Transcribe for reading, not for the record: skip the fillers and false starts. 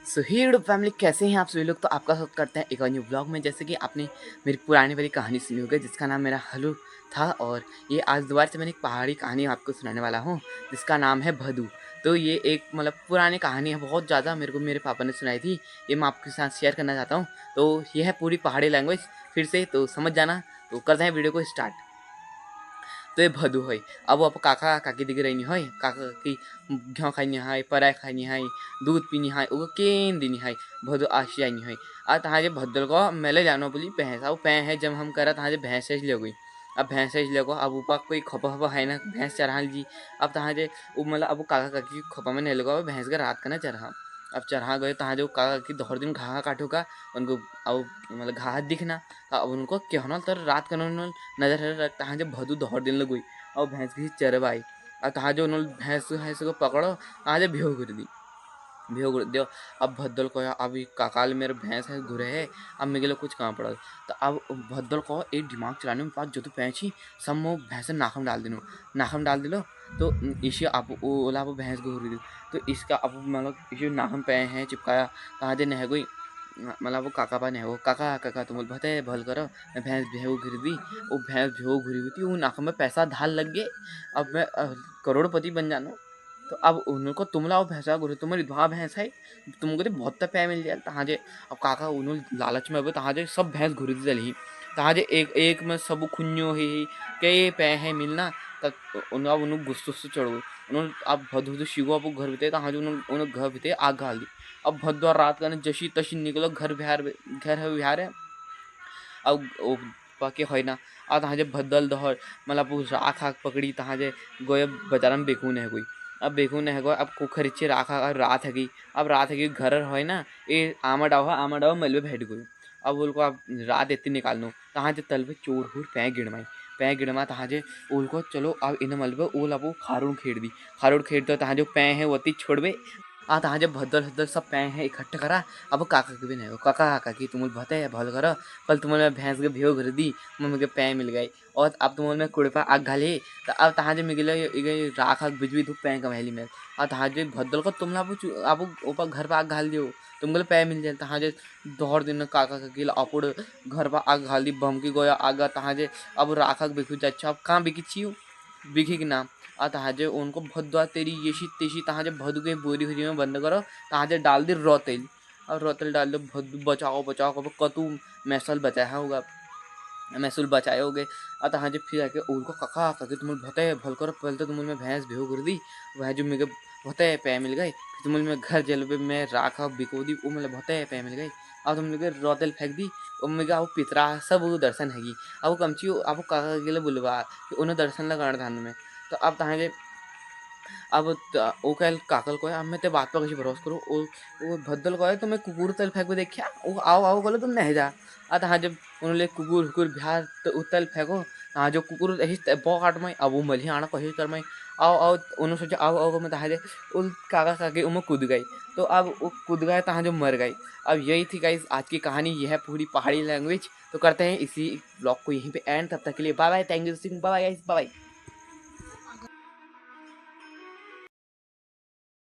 सो hero family, कैसे हैं आप सभी लोग। तो आपका स्वागत करते हैं एक और न्यू ब्लॉग में। जैसे कि आपने मेरी पुरानी वाली कहानी सुनी होगी जिसका नाम मेरा हलू था, और ये आज दोबारा से मैंने एक पहाड़ी कहानी आपको सुनाने वाला हूँ जिसका नाम है भदू। तो ये एक मतलब पुरानी कहानी है, बहुत ज़्यादा मेरे को मेरे पापा ने सुनाई थी। ये मैं आपके साथ शेयर करना चाहता हूँ। तो ये है पूरी पहाड़ी लैंग्वेज फिर से, तो समझ जाना। तो करते हैं वीडियो को स्टार्ट। तो ये भदु है। अब वो काका काकी दिख रही है, काका की घ्यो खाई है, पराय खाई है, दूध पीनी है, वो केन दिनी है। भदु आशी आई है। आ तहाँ भद्दल को मेले जानो बोली भैंस, अब पै है जब हम करा तहाँ भैंस ले गई। अब भैंस ले गो, अब ऊपर कोई खपा खपा है ना भैंस चढ़ा जी। अब तहाँ मतलब अब काका काकी खपा में नहीं लगो, भैंस का रात का ना चढ़ा। अब चढ़ा गए तहाँ जो काका की दोहर दिन घाहा काटो का उनको, अब मतलब घाहा दिखना। अब उनको क्यों ना तर रात का नजर तहाँ जब भदू दोहर दिन लगुई। और भैंस की चरवाई। और तहाँ जो उन्होंने भैंस भैंस को पकड़ो, तहाँ जब भेव कर दी, भेव कर दियो। अब भद्दल को अभी काकाल मेरे भैंस है घुरे है, अब मेरे लिए कुछ काम पड़ा। तो अब भद्दल को एक दिमाग चलाने में पास जो तो पैंची सब मो भैंस नाखम डाल दिनो, नाखम डाल दिलो। तो इसे अब ओला अब भैंस को घुरी दी। तो इसका अब मतलब इसे नाखम पै है चिपकाया, तहाँ जे नह गई। मतलब वो काका पा नहीं, वो काका काका तुम बते भल करो, मैं भैंस भेव घुरी दी। वो भैंस भेव घुरी हुई थी, वो नाक में पैसा धाल लग गए। अब मैं करोड़पति बन जानो। तो अब उनको तुमला वो भैंसा घुरे, तुम्हारी धुआ भैंस है, तुमको तो बहुत पै मिल जाए तहाँ जे। अब काका उन्होंने लालच में अब तहाँ जे सब भैंस घुरी दी चली। तहाँ जे एक एक में सब खुन्यो ही के पै है मिलना। तब उन्होंने अब उन्होंने गुस्सो से चढ़ गई। उन्होंने अब भदू शिगो अब घर बीते तहाँ जो उन्होंने घर बीते आग घाल दी। अब भद्वार रात का जशी तशी निकलो घर बिहार, घर है बिहार है। अब ओ पाके है ना। आ तहाँ जे भद्दल दहर मतलब राख आख पकड़ी, तहाँ जे गोए बजारा में बेखून है कोई। अब बेखून है गो, अब कुखर इच्छे राख रात है गई। अब रात है गई घर है ना, ये आमा डाव मलबे बैठ गई। अब उनको अब रात इतनी निकालनो, तहाँ जे तल पे चोर हुर पै गिड़मा तहाँ जे उनको चलो अब इन मलबे ओल अब खारुण खेड़ दी। खारुण खेड़ तो तहाँ जो पै है वो छोड़बे। तहाँ जब भद्दर भद्दर सब पै है इकट्ठा करा। अब काका के भी नहीं हो, काका काका की तुम भते भल करो। कल तुम्हारे भैंस के भेव घर दी, मम्मी के पै मिल गई। और अब तुम्हारे कुड़पा आग घाले। तो अब तहाँ जब मिले राख आग बिजवी धूप पै कमैली में। और तहाँ जो भद्दल को तुम अब ऊपर घर पर आग घाल दियो, तुमको पै मिल जाए। तहाँ जे दोहर दिन काका काकी अपुड़ घर पर आग घाल दी, बम की गोया आग। तहाँ जे अब राख आग बिखू जाए। अब कहाँ बिकी छियो, बिकी की नाम। आ तहाँ जे उनको भद्दा तेरी येशी तेशी, तहाँ जे भदू के बोरी हुरी में बंद करो। तहाँ जे डाल दी रोतेल। और रोतेल डाल दो, भद्दू बचाओ बचाओ कब कतू मैसल बचाया होगा, महसूल बचाए होगे। और तहाँ जब फिर आके उनको काका काकी तुम भते भल करो, पहले तो तुम में भैंस भेव कर दी, वह जो मेरे भते पै मिल गए। फिर तुम में घर जलबे में राखा बिको दी, वो मतलब भते पै मिल गई। अब तुम लोग रोतेल फेंक दी। और मेगा वो पितरा सब वो दर्शन हैगी। अब वो कमची अब काका के लिए बुलवा कि उन्हें दर्शन लगाना धान में। तो अब तहाँ जे अब ओ कल काकल को अब मैं ते बात पर कैसे भरोसा करूँ। वो भद्दल को है तो मैं कुकुर तल फेंको देखिया, वो आओ आओ बोले तुम नहीं जा। हाँ जब उन्होंने कुकुर हुकुर बिहार तो उतल फेंको। हाँ जो कुकुर यही पौ काट में, अब वो मलिया आना कोशिश कर मैं। आओ आओ उन्होंने सोचा आओ आओ मैं तहाँ जे उन काका काके उम कूद गई। तो अब वो कूद गए तहाँ जो मर गई। अब यही थी गाइस आज की कहानी, यह है पूरी पहाड़ी लैंग्वेज। तो करते हैं इसी ब्लॉग को यहीं पे एंड, तब तक के लिए bye bye, thank you, bye bye guys, bye.